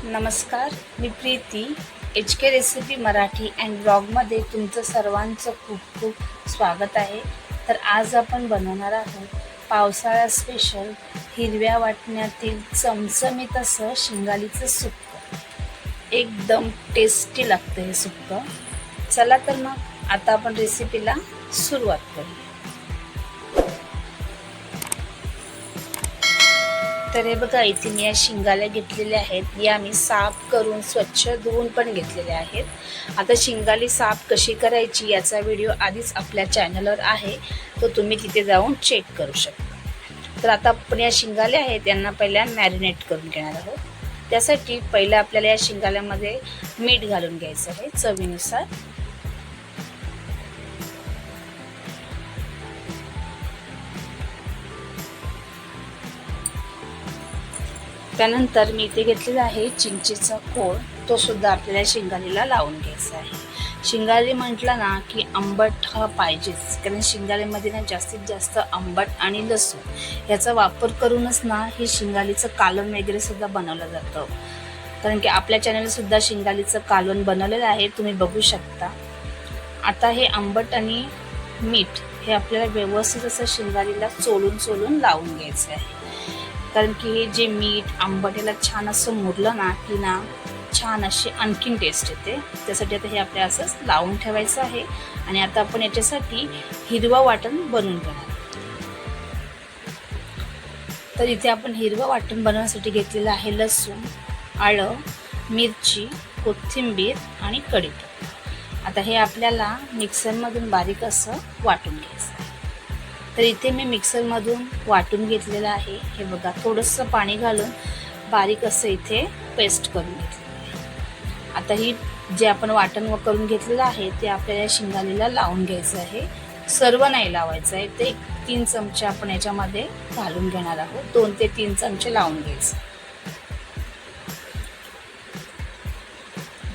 नमस्कार, मी Preeti H K recipe Marathi and ब्लॉगमध्ये तुमचं सर्वांचं खूप खूप स्वागत आहे. तर आज आपण बनवणार आहोत पावसाळा स्पेशल हिरव्या वाटण्यातील चमचमीत असं शिंगालीचं सुक्कं. एकदम टेस्टी लागतं हे सुक्कं. चला तर मग आता आपण रेसिपीला सुरुवात करूया. तर हे बघा, इथे मी या शिंगाल्या घेतलेल्या आहेत. या मी साफ करून स्वच्छ धुवून पण घेतलेल्या आहेत. आता शिंगाली साफ कशी करायची याचा व्हिडिओ आधीच आपल्या चॅनलवर आहे, तो तुम्ही तिथे जाऊन चेक करू शकता. तर आता आपण या शिंगाल्या आहेत यांना पहिल्या मॅरिनेट करून घेणार आहोत. त्यासाठी पहिलं आपल्याला या शिंगाल्यामध्ये मीठ घालून घ्यायचं आहे चवीनुसार. त्यानंतर मी इथे घेतलेला आहे चिंचेचा कोळ, तो सुद्धा आपल्याला शिंगालीला लावून घ्यायचा आहे. शिंगाली म्हटलं ना की आंबट हा पाहिजेच, कारण शिंगालीमध्ये ना जास्तीत जास्त आंबट आणि लसूण याचा वापर करूनच ना हे शिंगालीचं कालवण वगैरे सुद्धा बनवलं जातं. कारण की आपल्या चॅनलला सुद्धा शिंगालीचं कालवण बनवलेलं आहे, तुम्ही बघू शकता. आता हे आंबट आणि मीठ हे आपल्याला व्यवस्थित असं शिंगालीला चोळून लावून घ्यायचं आहे. कारण की हे जे मीठ आंबट याला छान असं मुरलं ना की ना छान अशी आणखीन टेस्ट येते. त्यासाठी आता हे आपल्याला असंच लावून ठेवायचं आहे. आणि आता आपण याच्यासाठी हिरवा वाटण बनवून घेणार. तर इथे आपण हिरवा वाटण बनवण्यासाठी घेतलेलं आहे लसूण, आलं, मिरची, कोथिंबीर आणि कढीपत्ता. आता हे आपल्याला मिक्सरमधून बारीक असं वाटून घ्यायचं आहे. तर इथे मी मिक्सरमधून वाटून घेतलेलं आहे. हे बघा, थोडंसं पाणी घालून बारीक असं इथे पेस्ट करून घेतलेलं आहे. आता ही जे आपण वाटण करून घेतलेलं आहे ते आपल्याला शिंगालीला लावून घ्यायचं आहे. सर्व नाही लावायचं आहे, ते 3 चमचे आपण याच्यामध्ये घालून घेणार आहोत. 2 ते 3 चमचे लावून घ्यायचं.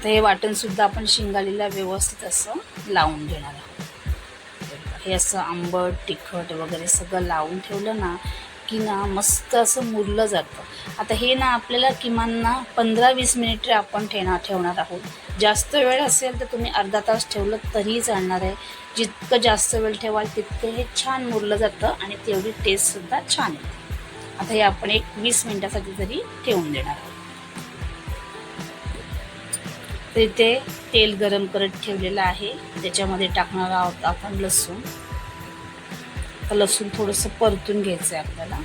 तर हे वाटण सुद्धा आपण शिंगालीला व्यवस्थित असं लावून घेणार आहोत. हे असं आंबट तिखट वगैरे सगळं लावून ठेवलं ना की ना मस्त असं मुरलं जातं. आता हे ना आपल्याला किमान ना 15-20 मिनिट आपण ठेवणार आहोत. जास्त वेळ असेल तर तुम्ही अर्धा तास ठेवलं तरीही चालणार आहे. जितकं जास्त वेळ ठेवाल तितकं हे छान मुरलं जातं आणि तेवढी टेस्टसुद्धा छान येते. आता हे आपण एक 20 मिनिटासाठी तरी ठेवून देणार आहोत. तर इथे तेल गरम करत ठेवलेलं आहे, त्याच्यामध्ये टाकणार आहोत आपण लसूण. तर लसूण थोडंसं परतून घ्यायचं आहे आपल्याला.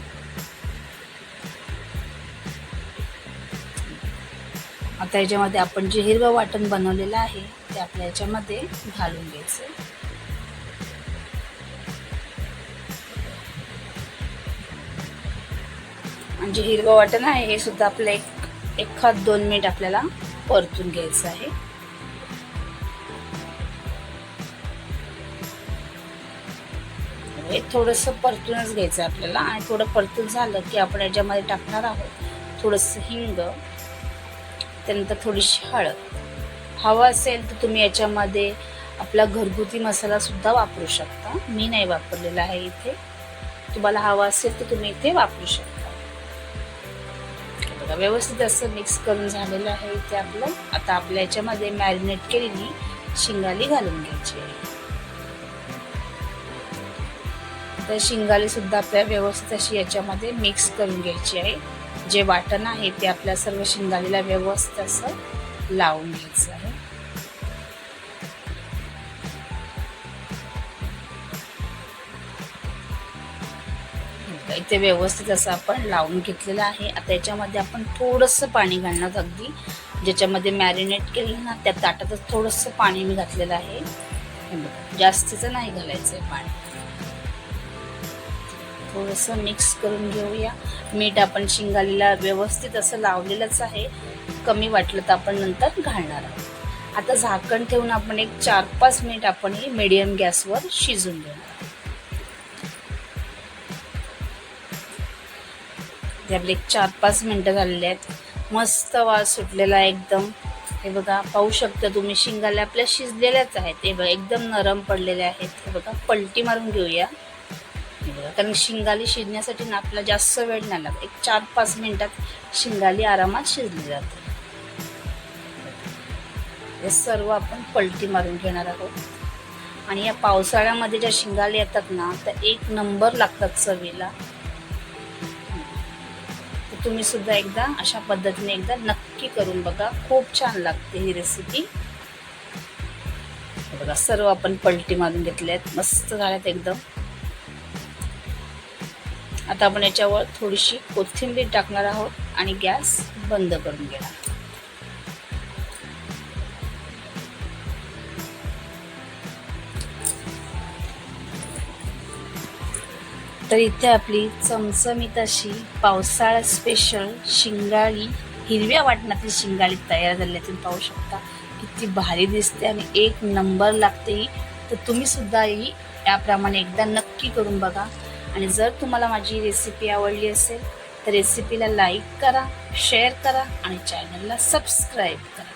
आता याच्यामध्ये आपण जे हिरवं वाटण बनवलेलं आहे ते आपल्या याच्यामध्ये घालून घ्यायचं. आणि जे हिरवं वाटण आहे हे सुद्धा आपलं 1-2 मिनिट आपल्याला परतून घ्यायचं आहे. हे थोडंसं परतूनच घ्यायचं आहे आपल्याला. आणि थोडं परतून झालं की आपण याच्यामध्ये टाकणार आहोत थोडंसं हिंग, त्यानंतर थोडीशी हळद. हवा असेल तर तुम्ही याच्यामध्ये आपला घरगुती मसाला सुद्धा वापरू शकता. मी नाही वापरलेला आहे इथे, तुम्हाला हवा असेल तर तुम्ही इथे वापरू शकता. बघा, व्यवस्थित असं मिक्स करून झालेलं आहे इथे आपलं. आता आपल्या याच्यामध्ये मॅरिनेट केलेली शिंगाली घालून घ्यायची आहे. तर शिंगाली सुद्धा आपल्याला व्यवस्थित अशी याच्यामध्ये मिक्स करून घ्यायची आहे. जे वाटण आहे ते आपल्या सर्व शिंगालीला व्यवस्थित असं लावून घ्यायचं आहे. इथे व्यवस्थित असं आपण लावून घेतलेलं आहे. आता याच्यामध्ये आपण थोडंसं पाणी घालणार, अगदी ज्याच्यामध्ये मॅरिनेट केलं ना त्या ताटातच थोडंसं पाणी मी घातलेलं आहे. जास्तीचं नाही घालायचं आहे पाणी. थोडंसं मिक्स करून घेऊया. मीठ आपण शिंगालीला व्यवस्थित असं लावलेलंच आहे, कमी वाटलं तर आपण नंतर घालणार आहोत. आता झाकण ठेवून आपण एक 4-5 मिनिट आपण ही मीडियम गॅसवर शिजून घेणार. ते आपले 4-5 मिनिटं झालेले आहेत. मस्त वास सुटलेला आहे एकदम. हे बघा, पाहू शकता तुम्ही शिंगाल्या आपल्या शिजलेल्याच आहेत. हे बघा, एकदम नरम पडलेले आहेत. हे बघा, पलटी मारून घेऊया. कारण शिंगाली शिजण्यासाठी ना आपल्याला जास्त वेळ नाही लागत. एक 4-5 मिनिटात शिंगाली आरामात शिजली जाते. हे सर्व आपण पलटी मारून घेणार आहोत. आणि या पावसाळ्यामध्ये ज्या शिंगाले येतात ना, तर एक नंबर लागतात चवीला. तर तुम्ही सुद्धा एकदा अशा पद्धतीने एकदा नक्की करून बघा, खूप छान लागते ही रेसिपी. बघा सर्व आपण पलटी मारून घेतले आहेत, मस्त झाल्यात एकदम. आता आपण याच्यावर थोडीशी कोथिंबीर टाकणार आहोत आणि गॅस बंद करून घेणार. तर इथे आपली चमचमीत अशी पावसाळा स्पेशल शिंगाळी, हिरव्या वाटणातील शिंगाळी तयार झाली. तुम्ही पाहू शकता किती भारी दिसते आणि एक नंबर लागते ही. तर तुम्ही सुद्धा ही याप्रमाणे एकदा नक्की करून बघा. आणि जर तुम्हाला माझी रेसिपी आवडली असेल तर रेसिपीला लाईक करा, शेअर करा आणि चॅनलला सबस्क्राईब करा.